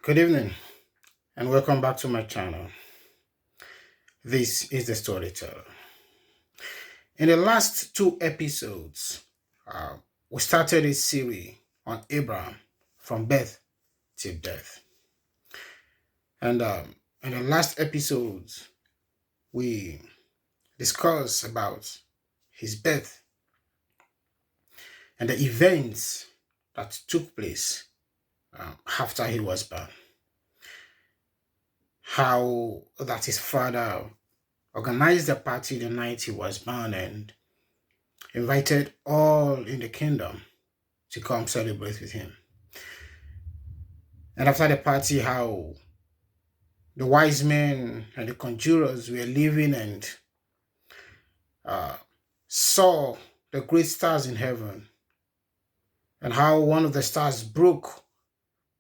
Good evening and welcome back to my channel. This is the Storyteller. In the last two episodes, we started a series on Abraham from birth to death. And in the last episodes, we discussed about his birth and the events that took place after he was born. How that his father organized a party the night he was born and invited all in the kingdom to come celebrate with him. And after the party, how the wise men and the conjurers were leaving and uh, saw the great stars in heaven, and how one of the stars broke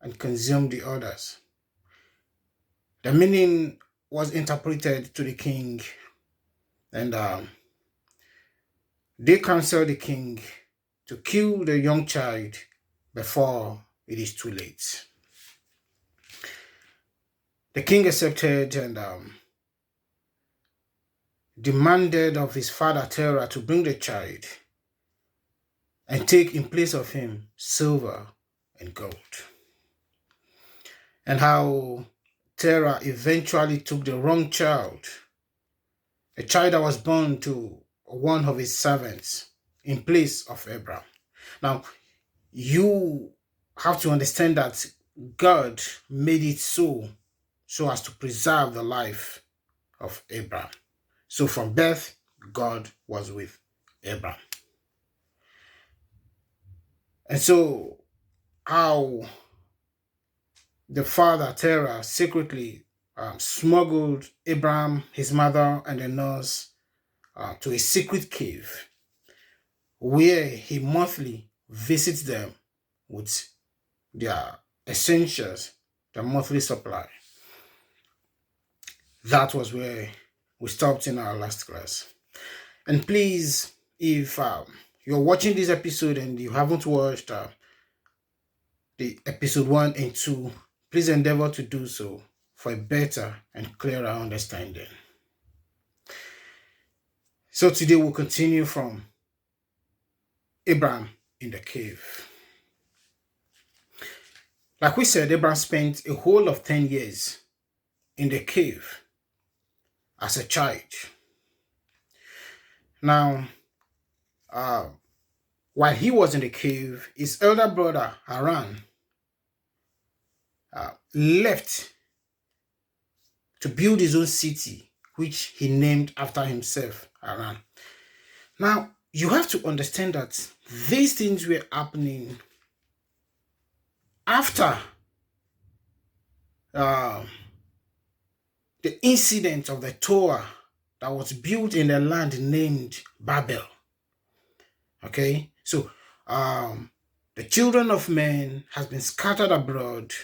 and consumed the others. The meaning was interpreted to the king, and they counseled the king to kill the young child before it is too late. The king accepted and demanded of his father Terah to bring the child and take in place of him silver and gold. And how Terah eventually took the wrong child, a child that was born to one of his servants, in place of Abraham. Now, you have to understand that God made it so as to preserve the life of Abraham. So from birth, God was with Abraham. And so how the father Terah secretly smuggled Abraham, his mother, and the nurse to a secret cave where he monthly visits them with their essentials, their monthly supply. That was where we stopped in our last class. And please, if you're watching this episode and you haven't watched the episode 1 and 2, please endeavor to do so for a better and clearer understanding. So today we'll continue from Abraham in the cave. Like we said, Abraham spent a whole of 10 years in the cave as a child. Now, while he was in the cave, his elder brother Haran left to build his own city, which he named after himself, Haran. Now, you have to understand that these things were happening after the incident of the Torah that was built in the land named Babel. Okay, so the children of men has been scattered abroad,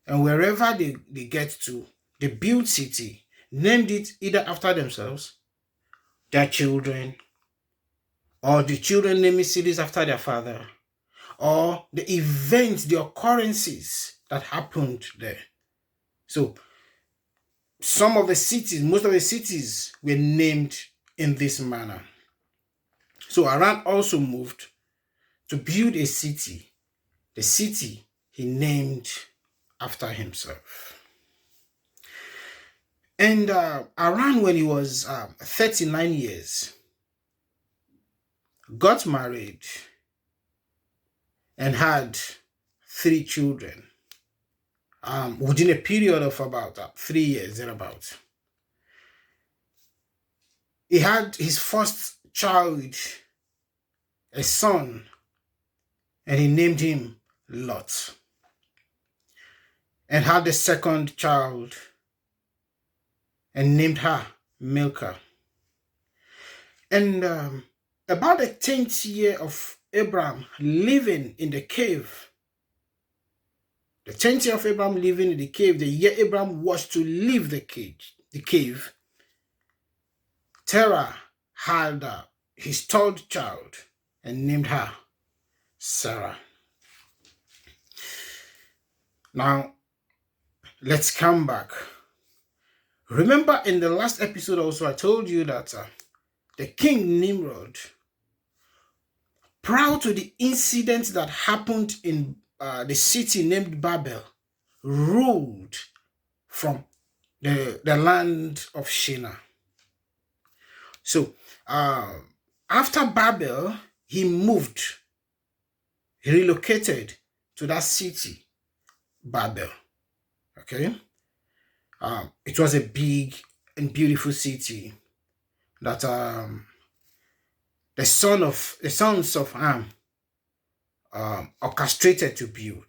and wherever they get to, they build city, named it either after themselves, their children, or the children naming cities after their father, or the events, the occurrences that happened there. So some of the cities, most of the cities were named in this manner. So Haran also moved to build a city, the city he named after himself. And Haran, when he was 39 years, got married and had 3 children within a period of about 3 years, thereabout. He had his first child, a son, and he named him Lot. And had the second child and named her Milcah. And about the 10th year of Abraham living in the cave, the 10th year of Abraham living in the cave, the year Abraham was to leave the cave, Terah had his third child and named her Sarah. Now, let's come back. Remember in the last episode also, I told you that the king Nimrod, prior to the incident that happened in the city named Babel, ruled from the land of Shinar. So after Babel, he relocated to that city, Babel. Okay, it was a big and beautiful city that the sons of Ham orchestrated to build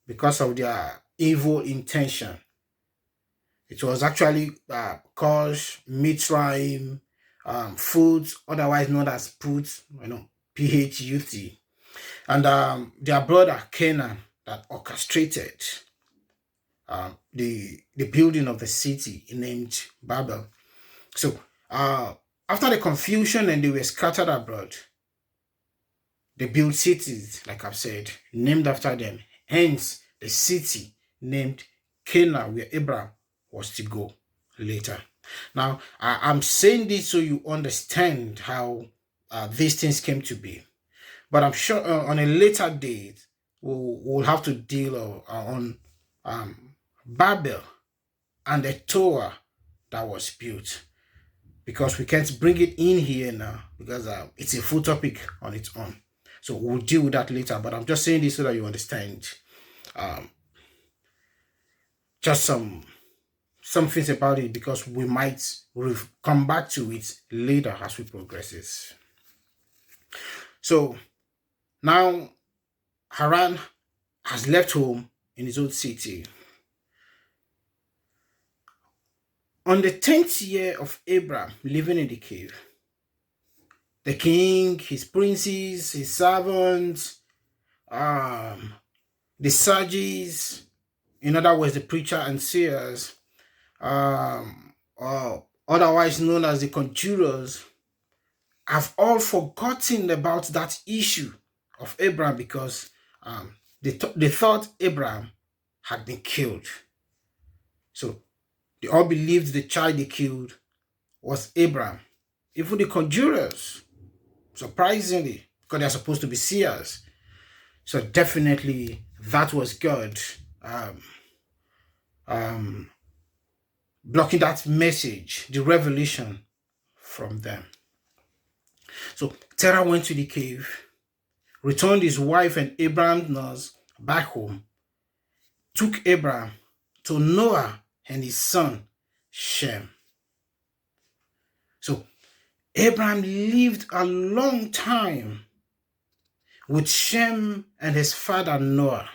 because of their evil intention. It was actually Cush, Mitzrayim, Phut, otherwise known as Put, Phut, and their brother Canaan that orchestrated the building of the city named Babel. So after the confusion and they were scattered abroad, they built cities, like I've said, named after them. Hence, the city named Canaan, where Abraham was to go later. Now, I'm saying this so you understand how these things came to be. But I'm sure on a later date, we'll have to deal on Babel and the Tower that was built, because we can't bring it in here now because it's a full topic on its own. So we'll deal with that later. But I'm just saying this so that you understand just some things about it, because we might come back to it later as we progresses. So now Haran has left home in his old city. On the 10th year of Abraham living in the cave, the king, his princes, his servants, the sages, in other words, the preacher and seers, otherwise known as the conjurers, have all forgotten about that issue of Abraham, because they thought Abraham had been killed. So they all believed the child they killed was Abraham. Even the conjurers, surprisingly, because they're supposed to be seers. So definitely that was God blocking that message, the revelation from them. So Terah went to the cave, returned his wife and Abraham's nurse back home, took Abraham to Noah and his son Shem. So Abraham lived a long time with Shem and his father Noah,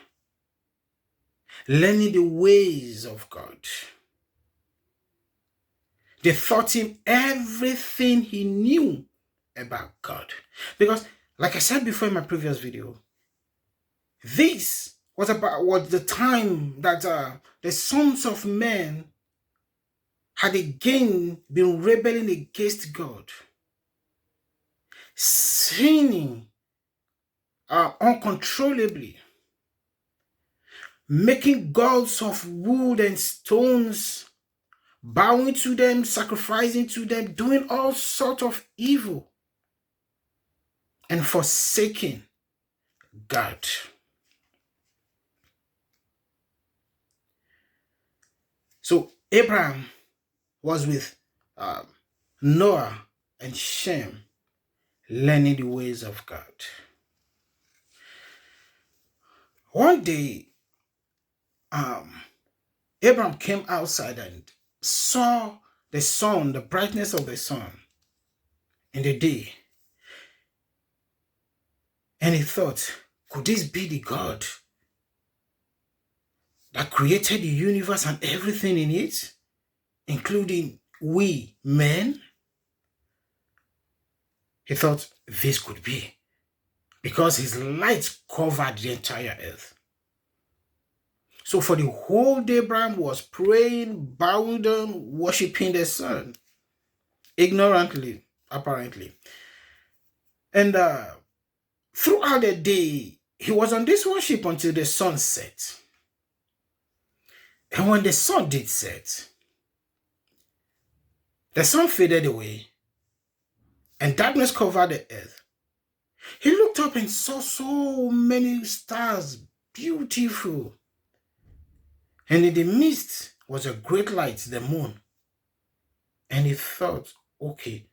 learning the ways of God. They taught him everything he knew about God. Because, like I said before in my previous video, this was the time that the sons of men had again been rebelling against God, sinning uncontrollably, making gods of wood and stones, bowing to them, sacrificing to them, doing all sorts of evil, and forsaking God. So Abraham was with Noah and Shem, learning the ways of God. One day, Abraham came outside and saw the sun, the brightness of the sun in the day. And he thought, could this be the God that created the universe and everything in it, including we men? He thought this could be, because his light covered the entire earth. So for the whole day, Abraham was praying, bowing down, worshiping the sun, ignorantly, apparently. And throughout the day, he was on this worship until the sun set. And when the sun did set, the sun faded away, and darkness covered the earth. He looked up and saw so many stars, beautiful. And in the midst was a great light, the moon. And he thought, okay,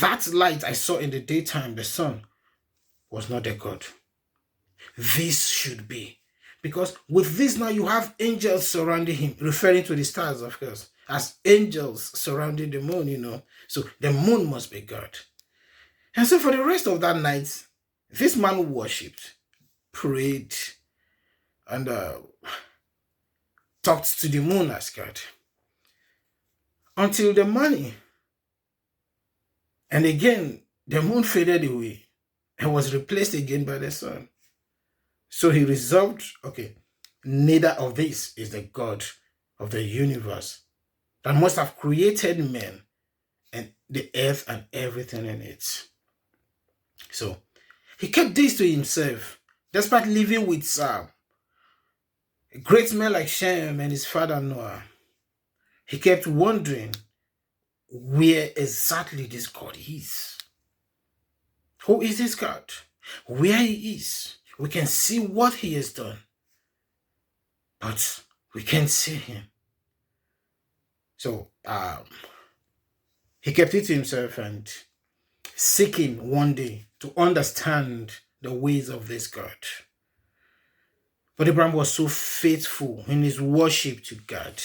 that light I saw in the daytime, the sun, was not a god. This should be. Because with this now you have angels surrounding him, referring to the stars, of course, as angels surrounding the moon, So the moon must be God. And so for the rest of that night, this man worshipped, prayed, and talked to the moon as God. Until the morning. And again, the moon faded away and was replaced again by the sun. So he resolved, okay, neither of these is the God of the universe that must have created men and the earth and everything in it. So he kept this to himself, despite living with great men like Shem and his father Noah. He kept wondering where exactly this God is. Who is this God? Where he is. We can see what he has done, but we can't see him. So he kept it to himself and seeking one day to understand the ways of this God. But Abraham was so faithful in his worship to God.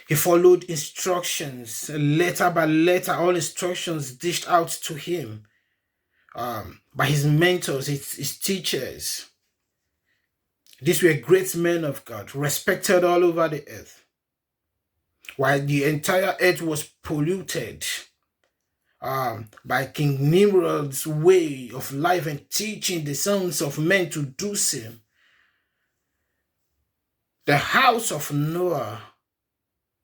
He followed instructions, letter by letter, all instructions dished out to him by his mentors, his teachers. These were great men of God, respected all over the earth. While the entire earth was polluted by King Nimrod's way of life and teaching the sons of men to do same, the house of Noah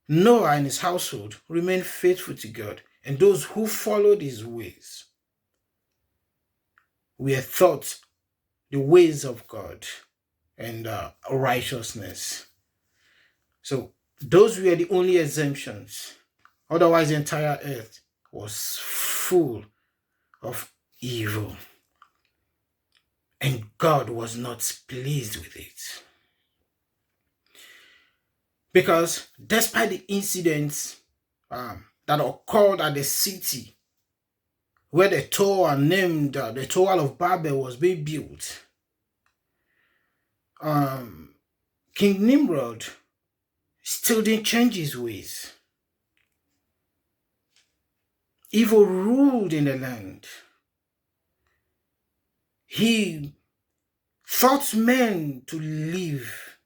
and his household remained faithful to God, and those who followed his ways were taught the ways of God and righteousness. So those were the only exemptions. Otherwise, the entire earth was full of evil. And God was not pleased with it. Because despite the incidents that occurred at the city where the tower named the Tower of Babel was being built, King Nimrod still didn't change his ways. Evil ruled in the land. He taught men to live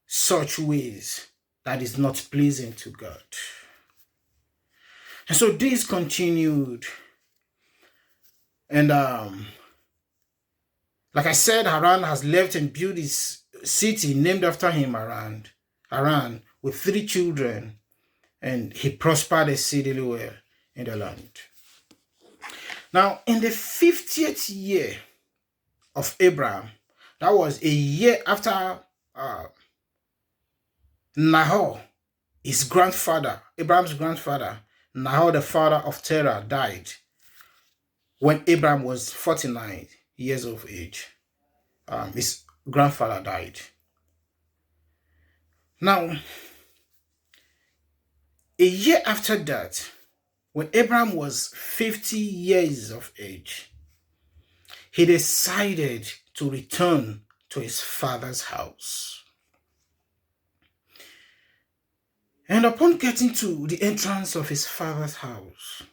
such ways that is not pleasing to God. And so this continued. And like I said, Haran has left and built his city named after him, Haran, with 3 children. And he prospered exceedingly well in the land. Now, in the 50th year of Abraham, that was a year after Nahor, his grandfather, Abraham's grandfather, Nahor, the father of Terah, died when Abraham was 49 years of age. His grandfather died. Now, a year after that, when Abraham was 50 years of age, he decided to return to his father's house. And upon getting to the entrance of his father's house,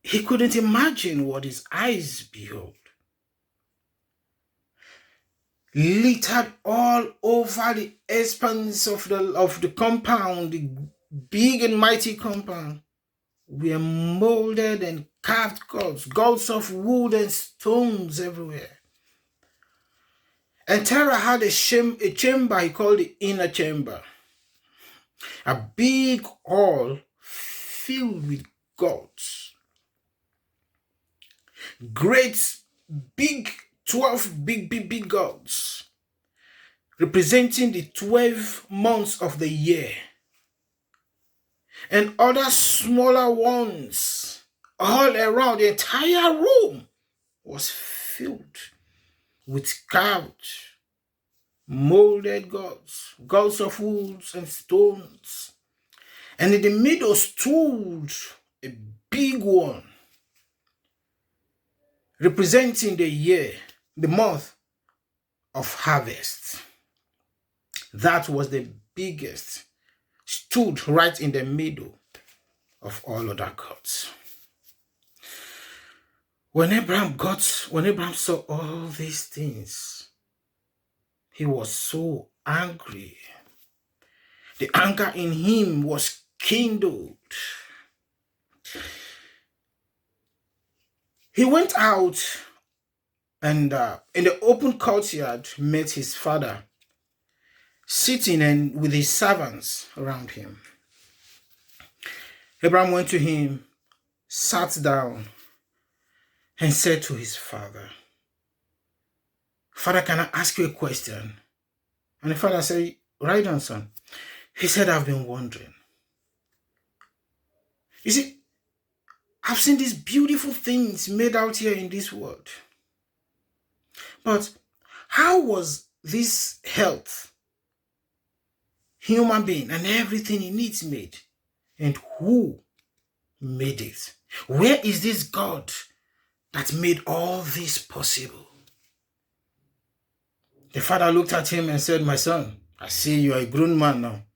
he couldn't imagine what his eyes beheld. Littered all over the expanse of the compound, the big and mighty compound, were molded and carved gods of wood and stones everywhere. And Terah had a chamber he called the inner chamber, a big hall filled with gods, great big 12 big gods, representing the 12 months of the year, and other smaller ones all around. The entire room was filled with carved, molded gods, gods of wood and stones. And in the middle stood a big one, representing the year, the month of harvest. That was the biggest, stood right in the middle of all other gods. When Abraham saw all these things, he was so angry. The anger in him was kindled. He went out and in the open courtyard met his father, sitting and with his servants around him. Abraham went to him, sat down, and said to his father, "Father, can I ask you a question?" And the father said, "Right on, son." He said, "I've been wondering. You see, I've seen these beautiful things made out here in this world. But how was this health, human being, and everything it needs made? And who made it? Where is this God that made all this possible?" The father looked at him and said, "My son, I see you are a grown man now.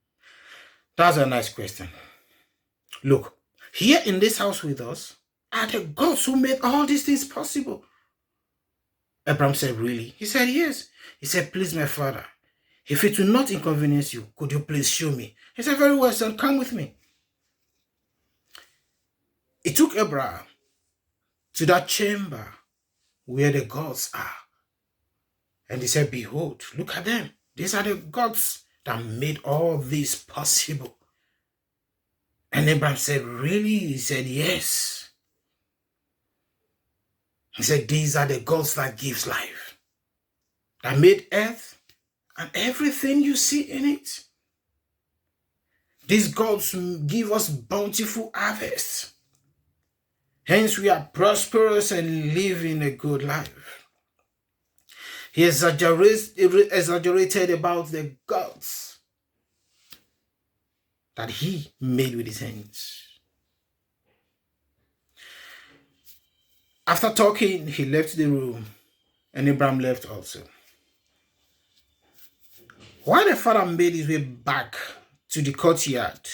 That's a nice question. Look, here in this house with us are the gods who made all these things possible." Abraham said, "Really?" He said, "Yes." He said, "Please, my father, if it will not inconvenience you, could you please show me?" He said, "Very well, son, come with me." It took Abraham to that chamber where the gods are. And he said, "Behold, look at them. These are the gods that made all this possible." And Abraham said, "Really?" He said, "Yes." He said, "These are the gods that gives life, that made earth and everything you see in it. These gods give us bountiful harvests. Hence we are prosperous and living a good life." He exaggerated about the gods that he made with his hands. After talking, he left the room, and Abraham left also. While the father made his way back to the courtyard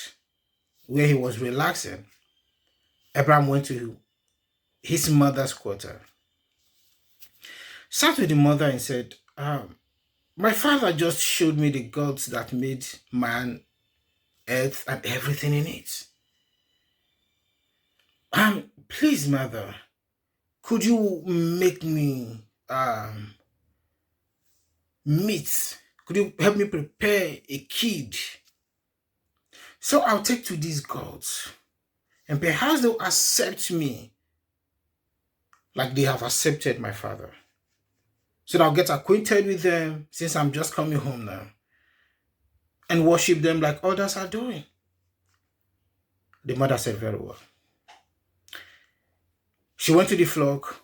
where he was relaxing, Abraham went to his mother's quarter, sat with the mother and said, "My father just showed me the gods that made man, earth, and everything in it. Please, mother, could you make me meat? Could you help me prepare a kid? So I'll take to these gods, and perhaps they'll accept me like they have accepted my father. So that I'll get acquainted with them since I'm just coming home now, and worship them like others are doing." The mother said, "Very well." She went to the flock,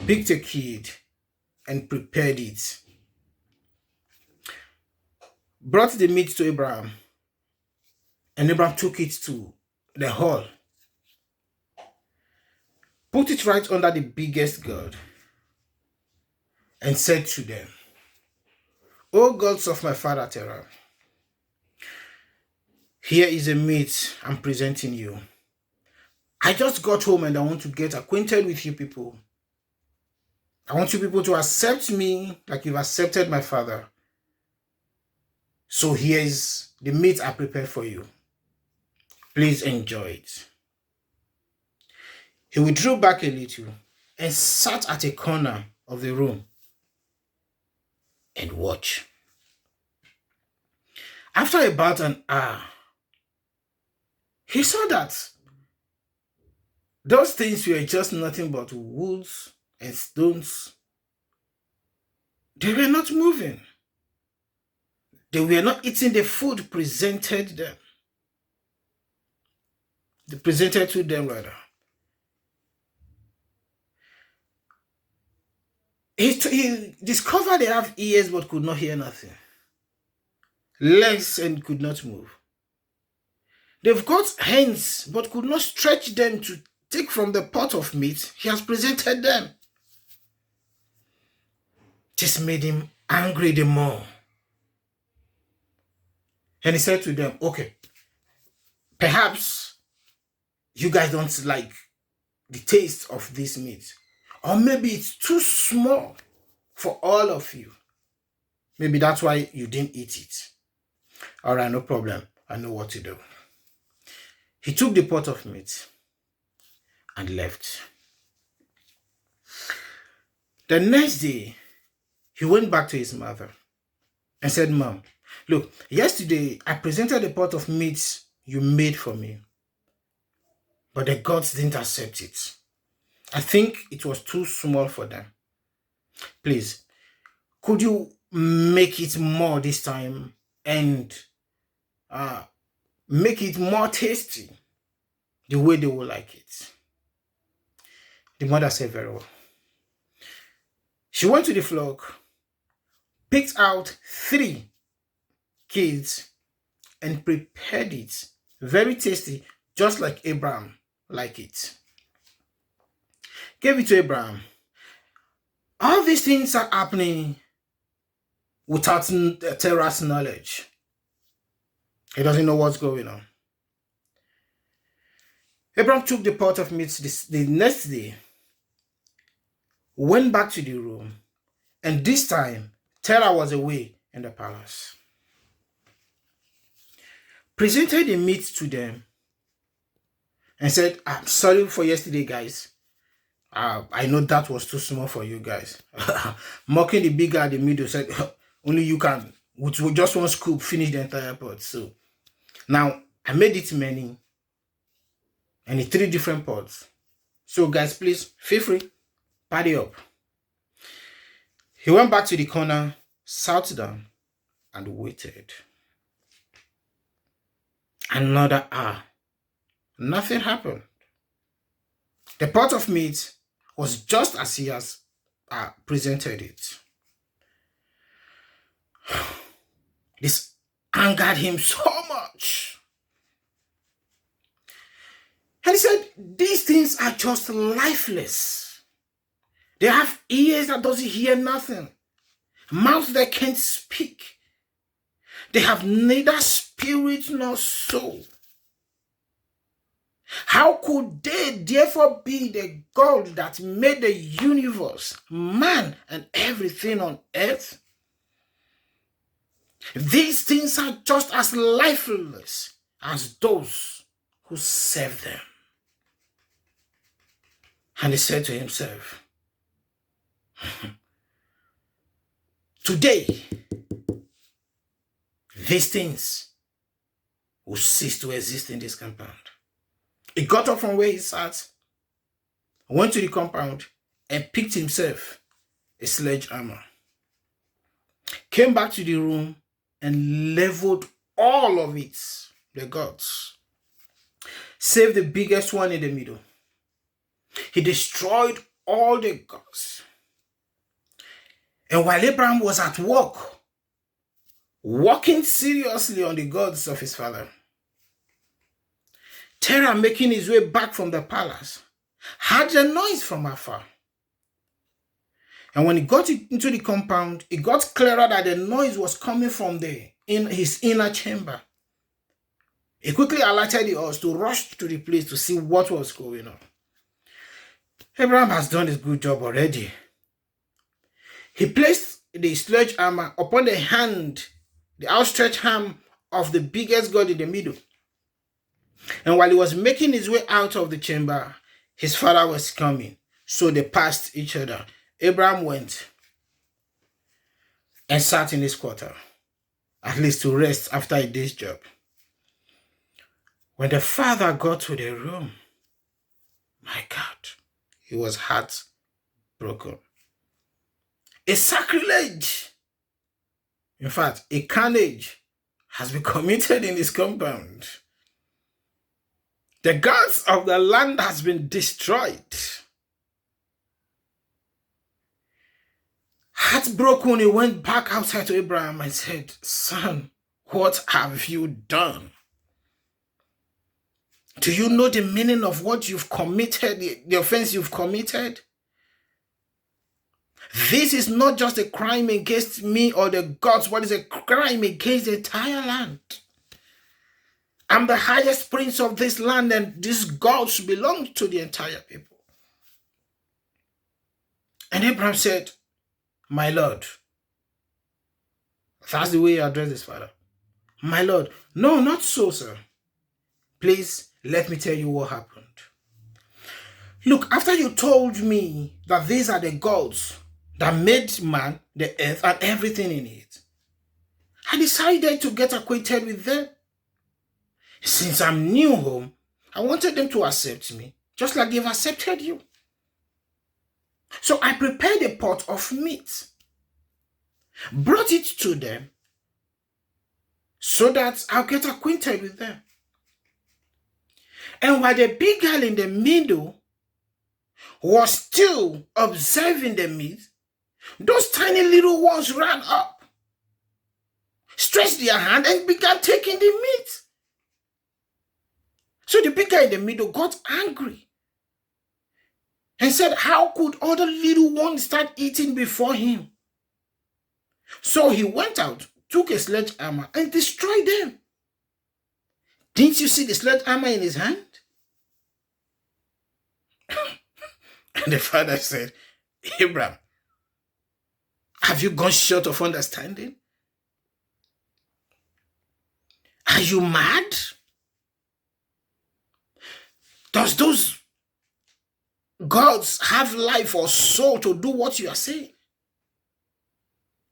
picked a kid, and prepared it. Brought the meat to Abraham, and Abraham took it to the hall, put it right under the biggest god, and said to them, "O gods of my father Terah, here is a meat I'm presenting you. I just got home and I want to get acquainted with you people. I want you people to accept me like you've accepted my father. So here is the meat I prepared for you. Please enjoy it." He withdrew back a little and sat at a corner of the room and watched. After about an hour, he saw that those things were just nothing but woods and stones They were not moving. They were not eating the food presented them. They presented to them rather. He discovered they have ears but could not hear nothing. Legs and could not move. They've got hands but could not stretch them to take from the pot of meat he has presented them. This made him angry the more. And he said to them, okay, perhaps you guys don't like the taste of this meat. Or maybe it's too small for all of you. Maybe that's why you didn't eat it. All right, no problem. I know what to do. He took the pot of meat and left. The next day, he went back to his mother and said, Mom, look, yesterday I presented the pot of meat you made for me, but the gods didn't accept it. I think it was too small for them. Please, could you make it more this time and make it more tasty the way they would like it? The mother said, very well. She went to the flock, picked out 3 kids and prepared it very tasty, just like Abraham liked it. Gave it to Abraham. All these things are happening without Terah's knowledge. He doesn't know what's going on. Abraham took the pot of meat the next day, went back to the room, and this time Terah was away in the palace. Presented the meat to them and said, I'm sorry for yesterday, guys. I know that was too small for you guys. Mocking the big guy in the middle, said, only you can, with just one scoop, finish the entire pot. So now I made it many and in 3 different pots. So guys, please feel free, party up. He went back to the corner, sat down, and waited. Another hour. Nothing happened. The pot of meat was just as he has presented it. This angered him so much. And he said, these things are just lifeless. They have ears that doesn't hear nothing, mouths that can't speak. They have neither spirit nor soul. How could they therefore be the God that made the universe, man, and everything on earth? These things are just as lifeless as those who serve them. And he said to himself, today, these things will cease to exist in this compound. He got up from where he sat, went to the compound, and picked himself a sledgehammer. Came back to the room and leveled all of it, the gods, save the biggest one in the middle. He destroyed all the gods. And while Abraham was at work, working seriously on the gods of his father, Terah, making his way back from the palace, heard a noise from afar. And when he got into the compound, it got clearer that the noise was coming from in his inner chamber. He quickly alerted the horse to rush to the place to see what was going on. Abraham has done his good job already. He placed the sledgehammer upon the outstretched hand of the biggest god in the middle. And while he was making his way out of the chamber, his father was coming. So they passed each other. Abraham went and sat in his quarter, at least to rest after a day's job. When the father got to the room, my God, he was heartbroken. A sacrilege, in fact, a carnage has been committed in his compound. The gods of the land has been destroyed. Heartbroken, he went back outside to Abraham and said, "Son, what have you done? Do you know the meaning of what you've committed, the offense you've committed? This is not just a crime against me or the gods, but it's a crime against the entire land. I'm the highest prince of this land, and these gods belong to the entire people." And Abraham said, "My Lord." That's the way he addressed his father. "My Lord." "No, not so, sir. Please, let me tell you what happened. Look, after you told me that these are the gods that made man, the earth, and everything in it, I decided to get acquainted with them. Since I'm new home, I wanted them to accept me, just like they've accepted you. So I prepared a pot of meat, brought it to them, so that I'll get acquainted with them. And while the big girl in the middle was still observing the meat, those tiny little ones ran up, stretched their hand, and began taking the meat. So the big guy in the middle got angry and said, how could other little ones start eating before him? So he went out, took a sledgehammer, and destroyed them. Didn't you see the sledgehammer in his hand? And the father said, Abraham, have you gone short of understanding? Are you mad? Does those gods have life or soul to do what you are saying?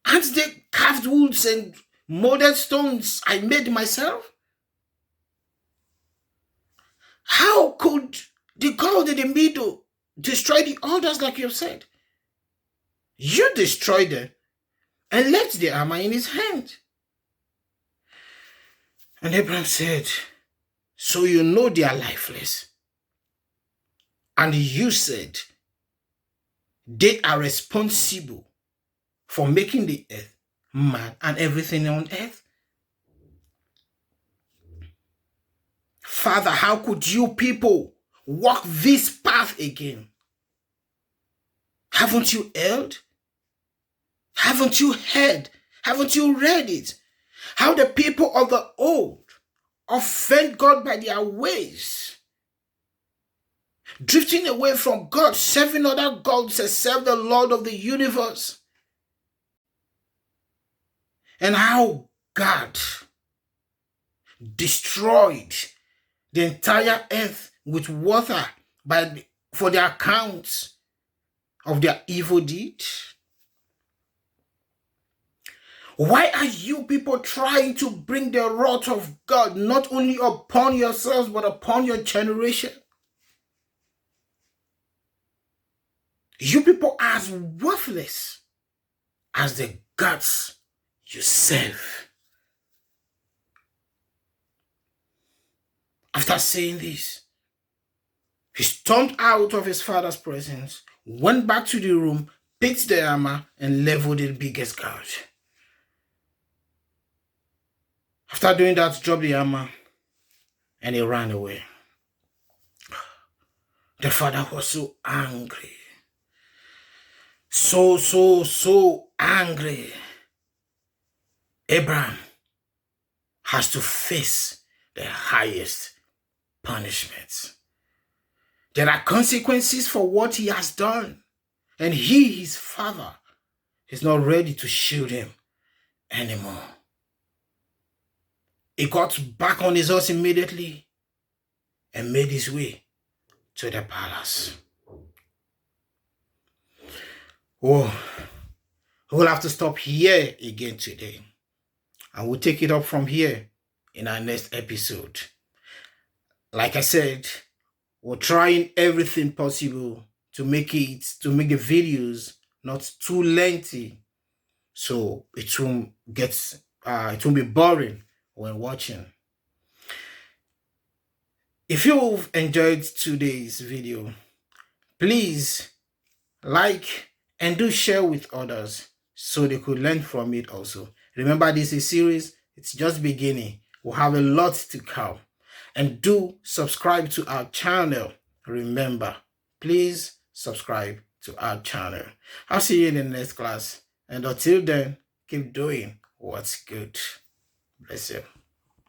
Aren't they carved woods and molded stones I made myself? How could the God in the middle destroy the others like you have said? You destroyed them and left the armor in his hand. And Abraham said, so you know they are lifeless. And you said they are responsible for making the earth, man, and everything on earth. Father, how could you people walk this path again? Haven't you heard? Haven't you heard? Haven't you read it? How the people of the old offend God by their ways, drifting away from God, serving other gods except the Lord of the universe. And how God destroyed the entire earth with water for the accounts of their evil deeds. Why are you people trying to bring the wrath of God not only upon yourselves but upon your generation? You people are as worthless as the gods you serve. After saying this, he stormed out of his father's presence, went back to the room, picked the hammer, and leveled the biggest gouge. After doing that, dropped the hammer, and he ran away. The father was so angry. So angry. Abraham has to face the highest punishments. There are consequences for what he has done, and he, his father, is not ready to shield him anymore. He got back on his horse immediately and made his way to the palace. Oh, we'll have to stop here again today, and we'll take it up from here in our next episode. Like I said, we're trying everything possible to make the videos not too lengthy, so it won't be boring when watching. If you've enjoyed today's video, please like and do share with others so they could learn from it also. Remember, this is a series, it's just beginning. We'll have a lot to come. And do subscribe to our channel. Remember, please subscribe to our channel. I'll see you in the next class. And until then, keep doing what's good. Bless you.